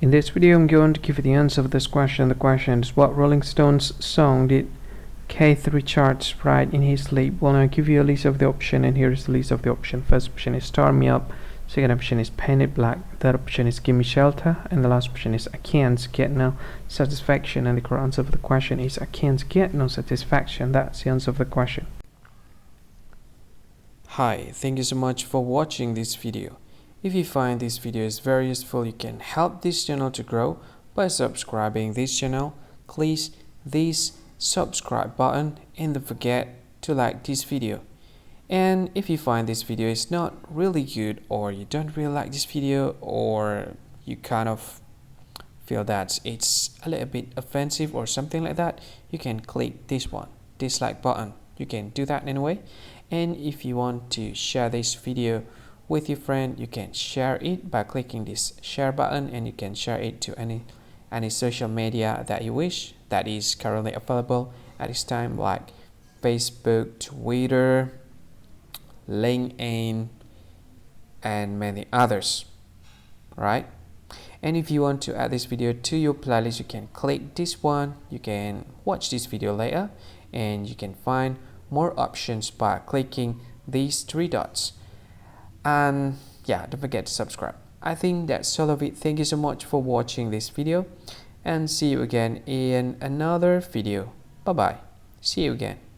In this video, I'm going to give you the answer of this question. The question is, what Rolling Stones song did Keith Richards write in his sleep? Well, I'll give you a list of the option, and here is the list of the option. First option is Start Me Up. Second option is Paint It Black. Third option is Give Me Shelter. And the last option is I Can't Get No Satisfaction. And the correct answer of the question is I can't get no satisfaction. That's the answer of the question. Hi, thank you so much for watching this video. If you find this video is very useful, you can help this channel to grow by subscribing this channel. Please this subscribe button and don't forget to like this video. And if you find this video is not really good, or you don't really like this video, or you kind of feel that it's a little bit offensive or something like that, you can click this one, dislike button. You can do that anyway. And if you want to share this video with your friend, you can share it by clicking this share button, and you can share it to any social media that you wish that is currently available at this time, like Facebook, Twitter, LinkedIn, and many others, right? And if you want to add this video to your playlist, you can click this one. You can watch this video later, and you can find more options by clicking these three dots. And yeah, don't forget to subscribe. I think that's all of it. Thank you so much for watching this video, and see you again in another video. Bye bye. See you again.